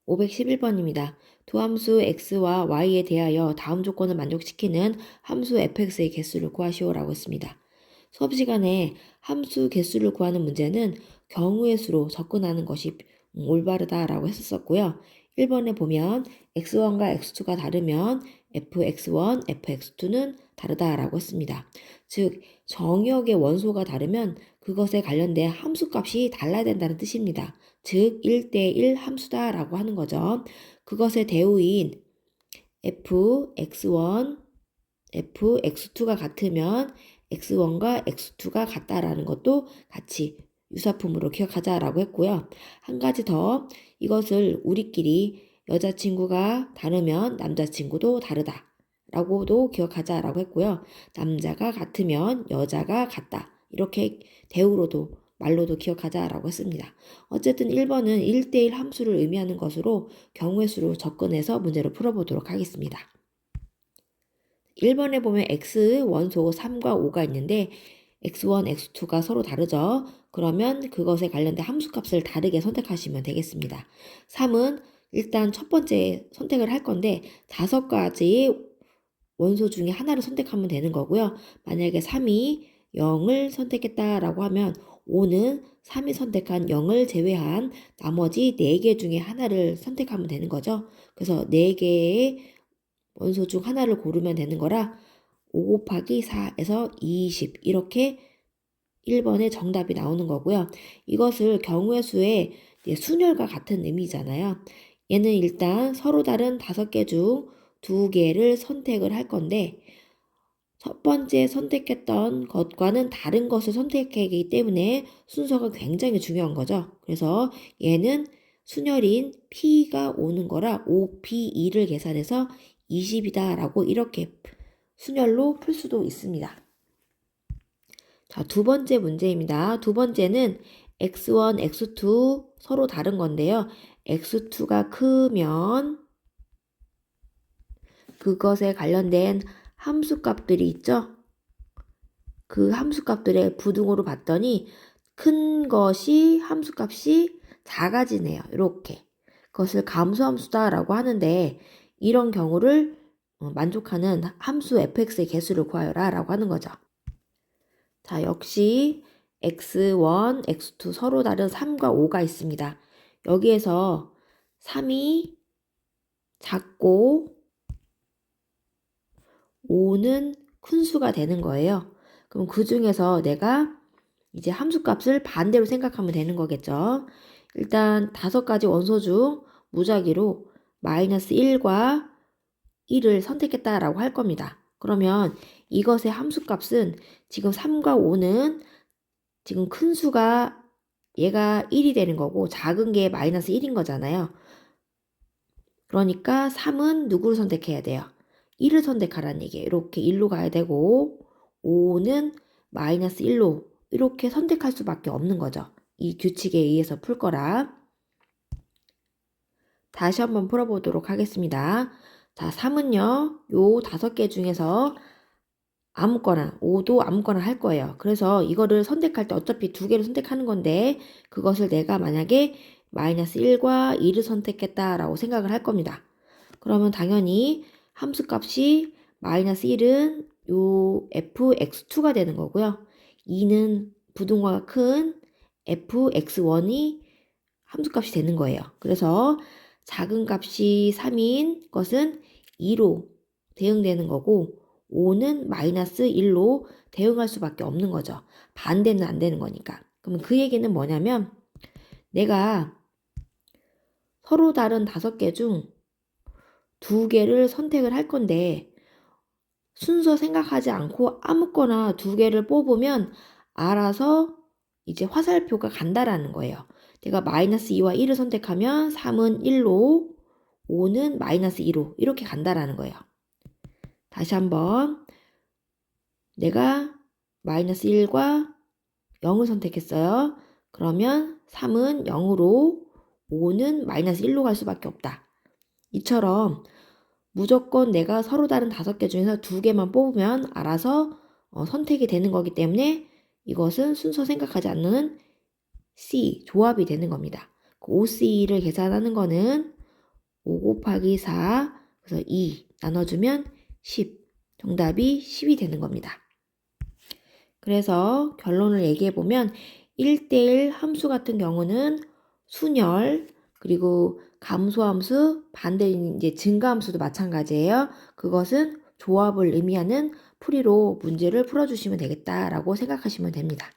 511번입니다. 두 함수 x와 y에 대하여 다음 조건을 만족시키는 함수 fx의 개수를 구하시오라고 했습니다. 수업 시간에 함수 개수를 구하는 문제는 경우의 수로 접근하는 것이 올바르다라고 했었고요. 1번에 보면 x1과 x2가 다르면 fx1, fx2는 다르다라고 했습니다. 즉, 정의역의 원소가 다르면 그것에 관련된 함수값이 달라야 된다는 뜻입니다. 즉 1대1 함수다라고 하는 거죠. 그것의 대우인 fx1, fx2가 같으면 x1과 x2가 같다라는 것도 같이 유사품으로 기억하자라고 했고요. 한 가지 더, 이것을 우리끼리 여자친구가 다르면 남자친구도 다르다 라고도 기억하자라고 했고요. 남자가 같으면 여자가 같다, 이렇게 대우로도 말로도 기억하자라고 했습니다. 어쨌든 1번은 1대1 함수를 의미하는 것으로 경우의 수로 접근해서 문제를 풀어보도록 하겠습니다. 1번에 보면 x 원소 3과 5가 있는데 x1, x2가 서로 다르죠. 그러면 그것에 관련된 함수값을 다르게 선택하시면 되겠습니다. 3은 일단 첫 번째 선택을 할 건데 5가지 원소 중에 하나를 선택하면 되는 거고요. 만약에 3이 0을 선택했다라고 하면 5는 3이 선택한 0을 제외한 나머지 4개 중에 하나를 선택하면 되는 거죠. 그래서 4개의 원소 중 하나를 고르면 되는 거라 5 곱하기 4에서 20 이렇게 1번의 정답이 나오는 거고요. 이것을 경우의 수의 순열과 같은 의미잖아요. 얘는 일단 서로 다른 5개 중 2개를 선택을 할 건데 첫 번째 선택했던 것과는 다른 것을 선택하기 때문에 순서가 굉장히 중요한 거죠. 그래서 얘는 순열인 P가 오는 거라 5P2를 계산해서 20이다 라고 이렇게 순열로 풀 수도 있습니다. 자, 두 번째 문제입니다. 두 번째는 x1, x2 서로 다른 건데요. x2가 크면 그것에 관련된 함수값들이 있죠. 그 함수값들의 부등호로 봤더니 큰 것이 함수값이 작아지네요. 이렇게. 그것을 감소함수다라고 하는데 이런 경우를 만족하는 함수 fx의 개수를 구하여라 라고 하는 거죠. 자, 역시 x1, x2 서로 다른 3과 5가 있습니다. 여기에서 3이 작고 5는 큰 수가 되는 거예요. 그럼 그 중에서 내가 이제 함수값을 반대로 생각하면 되는 거겠죠. 일단 5가지 원소 중 무작위로 마이너스 1과 1을 선택했다라고 할 겁니다. 그러면 이것의 함수값은 지금 3과 5는 지금 큰 수가 얘가 1이 되는 거고 작은 게 마이너스 1인 거잖아요. 그러니까 3은 누구를 선택해야 돼요? 1을 선택하라는 얘기예요. 이렇게 1로 가야 되고 5는 마이너스 1로 이렇게 선택할 수밖에 없는 거죠. 이 규칙에 의해서 풀 거라. 다시 한번 풀어보도록 하겠습니다. 자, 3은요. 요 5개 중에서 아무거나 5도 아무거나 할 거예요. 그래서 이거를 선택할 때 어차피 2개를 선택하는 건데 그것을 내가 만약에 마이너스 1과 2를 선택했다라고 생각을 할 겁니다. 그러면 당연히 함수값이 마이너스 1은 요 fx2가 되는 거고요. 2는 부등호가 큰 fx1이 함수값이 되는 거예요. 그래서 작은 값이 3인 것은 2로 대응되는 거고 5는 마이너스 1로 대응할 수밖에 없는 거죠. 반대는 안 되는 거니까. 그럼 그 얘기는 뭐냐면 내가 서로 다른 5개 중 2개를 선택을 할 건데 순서 생각하지 않고 아무거나 2개를 뽑으면 알아서 이제 화살표가 간다라는 거예요. 내가 마이너스 2와 1을 선택하면 3은 1로 5는 마이너스 2로 이렇게 간다라는 거예요. 다시 한번 내가 마이너스 1과 0을 선택했어요. 그러면 3은 0으로 5는 마이너스 1로 갈 수밖에 없다. 이처럼 무조건 내가 서로 다른 5개 중에서 2개만 뽑으면 알아서 선택이 되는 거기 때문에 이것은 순서 생각하지 않는 C, 조합이 되는 겁니다. 그 OC를 계산하는 거는 5 곱하기 4, 그래서 2 나눠주면 10. 정답이 10이 되는 겁니다. 그래서 결론을 얘기해보면 1대1 함수 같은 경우는 순열, 그리고 감소함수, 반대 이제 증가함수도 마찬가지예요. 그것은 조합을 의미하는 풀이로 문제를 풀어주시면 되겠다라고 생각하시면 됩니다.